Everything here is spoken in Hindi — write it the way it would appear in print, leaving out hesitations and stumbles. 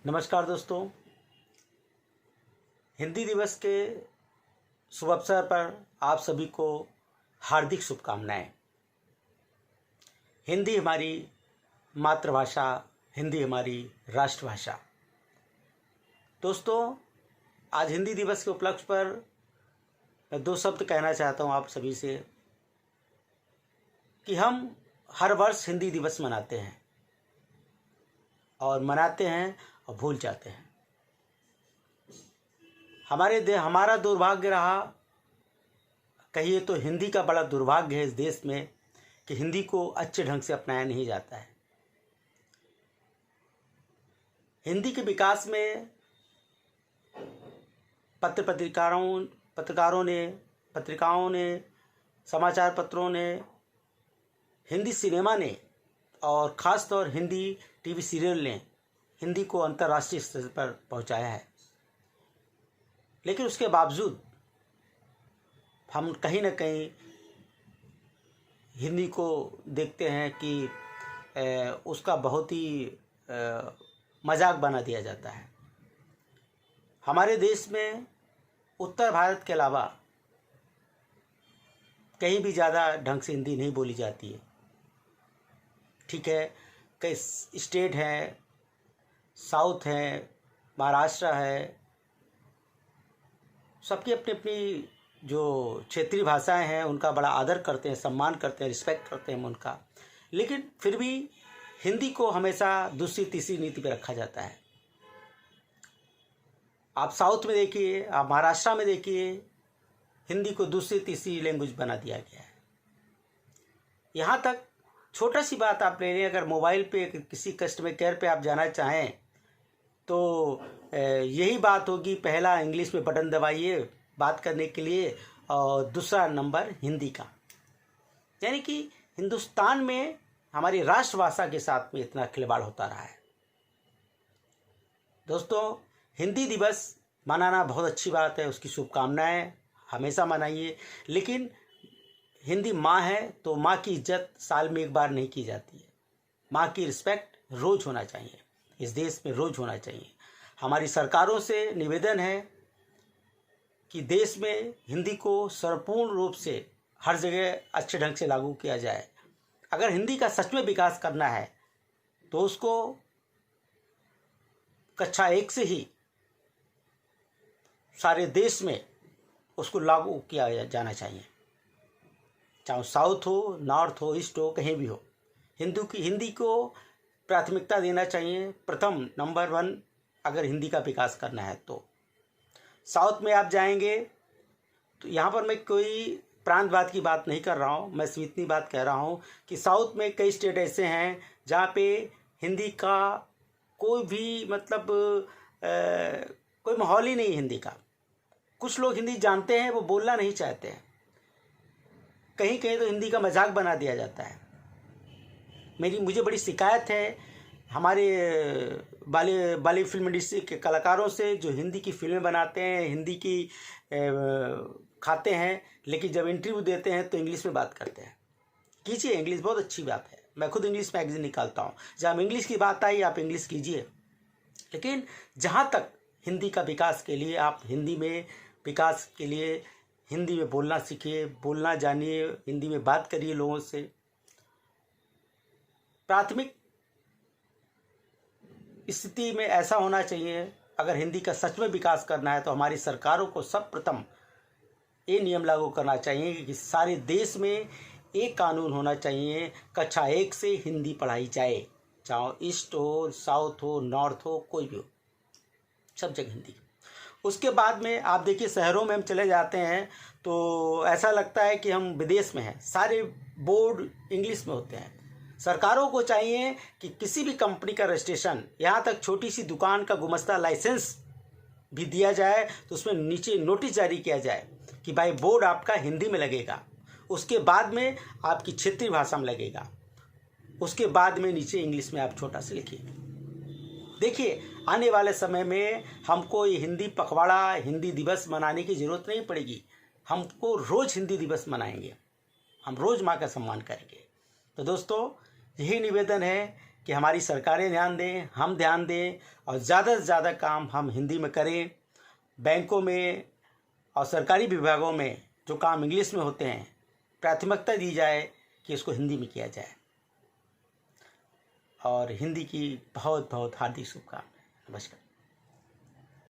नमस्कार दोस्तों। हिंदी दिवस के शुभ अवसर पर आप सभी को हार्दिक शुभकामनाएं। हिंदी हमारी मातृभाषा, हिंदी हमारी राष्ट्रभाषा। दोस्तों, आज हिंदी दिवस के उपलक्ष्य पर मैं दो शब्द कहना चाहता हूं आप सभी से कि हम हर वर्ष हिंदी दिवस मनाते हैं और मनाते हैं और भूल जाते हैं। हमारा दुर्भाग्य रहा, कहिए तो हिंदी का बड़ा दुर्भाग्य है इस देश में कि हिंदी को अच्छे ढंग से अपनाया नहीं जाता है। हिंदी के विकास में पत्रिकाओं ने, समाचार पत्रों ने, हिंदी सिनेमा ने और ख़ास तौर हिंदी टीवी सीरियल ने हिंदी को अंतर्राष्ट्रीय स्तर पर पहुंचाया है। लेकिन उसके बावजूद हम कहीं ना कहीं हिंदी को देखते हैं कि उसका बहुत ही मजाक बना दिया जाता है। हमारे देश में उत्तर भारत के अलावा कहीं भी ज़्यादा ढंग से हिंदी नहीं बोली जाती है। ठीक है, कई स्टेट हैं, साउथ है, महाराष्ट्र है, सबकी अपनी अपनी जो क्षेत्रीय भाषाएं हैं उनका बड़ा आदर करते हैं, सम्मान करते हैं, रिस्पेक्ट करते हैं उनका। लेकिन फिर भी हिंदी को हमेशा दूसरी तीसरी नीति पर रखा जाता है। आप साउथ में देखिए, आप महाराष्ट्र में देखिए, हिंदी को दूसरी तीसरी लैंग्वेज बना दिया गया है। यहाँ तक छोटा सी बात आप ले लें, अगर मोबाइल पे किसी कस्टमर केयर पे आप जाना चाहें तो यही बात होगी, पहला इंग्लिश में बटन दबाइए बात करने के लिए और दूसरा नंबर हिंदी का। यानी कि हिंदुस्तान में हमारी राष्ट्रभाषा के साथ में इतना खिलवाड़ होता रहा है। दोस्तों, हिंदी दिवस मनाना बहुत अच्छी बात है, उसकी शुभकामनाएं हमेशा मनाइए। लेकिन हिंदी माँ है तो माँ की इज्जत साल में एक बार नहीं की जाती है। माँ की रिस्पेक्ट रोज़ होना चाहिए, इस देश में रोज़ होना चाहिए। हमारी सरकारों से निवेदन है कि देश में हिंदी को संपूर्ण रूप से हर जगह अच्छे ढंग से लागू किया जाए। अगर हिंदी का सच में विकास करना है तो उसको कक्षा 1 से ही सारे देश में उसको लागू किया जाना चाहिए, चाहे साउथ हो, नॉर्थ हो, ईस्ट हो, कहीं भी हो। हिंदी को प्राथमिकता देना चाहिए, प्रथम नंबर 1 अगर हिंदी का विकास करना है तो। साउथ में आप जाएंगे तो यहाँ पर मैं कोई प्रांतवाद की बात नहीं कर रहा हूँ, मैं सिर्फ इतनी बात कह रहा हूँ कि साउथ में कई स्टेट ऐसे हैं जहाँ पे हिंदी का कोई भी कोई माहौल ही नहीं हिंदी का। कुछ लोग हिंदी जानते हैं, वो बोलना नहीं चाहते हैं। कहीं कहीं तो हिंदी का मजाक बना दिया जाता है। मुझे बड़ी शिकायत है हमारे बाली फिल्म इंडस्ट्री के कलाकारों से, जो हिंदी की फिल्में बनाते हैं, हिंदी की खाते हैं, लेकिन जब इंटरव्यू देते हैं तो इंग्लिश में बात करते हैं। कीजिए, इंग्लिश बहुत अच्छी बात है, मैं खुद इंग्लिश मैगजीन निकालता हूँ, जब इंग्लिश की बात आई आप इंग्लिश कीजिए। लेकिन जहाँ तक हिंदी का विकास के लिए, आप हिंदी में विकास के लिए हिंदी में बोलना सीखिए, बोलना जानिए, हिंदी में बात करिए लोगों से। प्राथमिक स्थिति में ऐसा होना चाहिए, अगर हिंदी का सच में विकास करना है तो हमारी सरकारों को सर्वप्रथम ये नियम लागू करना चाहिए कि सारे देश में एक कानून होना चाहिए, कक्षा 1 से हिंदी पढ़ाई जाए, चाहे ईस्ट हो, साउथ हो, नॉर्थ हो, कोई भी हो, सब जगह हिंदी। उसके बाद में आप देखिए, शहरों में हम चले जाते हैं तो ऐसा लगता है कि हम विदेश में हैं। सारे बोर्ड इंग्लिश में होते हैं। सरकारों को चाहिए कि किसी भी कंपनी का रजिस्ट्रेशन, यहाँ तक छोटी सी दुकान का गुमस्ता लाइसेंस भी दिया जाए तो उसमें नीचे नोटिस जारी किया जाए कि भाई बोर्ड आपका हिंदी में लगेगा, उसके बाद में आपकी क्षेत्रीय भाषा में लगेगा, उसके बाद में नीचे इंग्लिश में आप छोटा सा लिखिए। देखिए, आने वाले समय में हमको ये हिंदी पखवाड़ा, हिंदी दिवस मनाने की ज़रूरत नहीं पड़ेगी। हमको रोज़ हिंदी दिवस मनाएंगे, हम रोज़ माँ का सम्मान करेंगे। तो दोस्तों, यही निवेदन है कि हमारी सरकारें ध्यान दें, हम ध्यान दें और ज़्यादा से ज़्यादा काम हम हिंदी में करें। बैंकों में और सरकारी विभागों में जो काम इंग्लिश में होते हैं, प्राथमिकता दी जाए कि इसको हिंदी में किया जाए। और हिंदी की बहुत बहुत हार्दिक शुभकामनाएं। नमस्कार।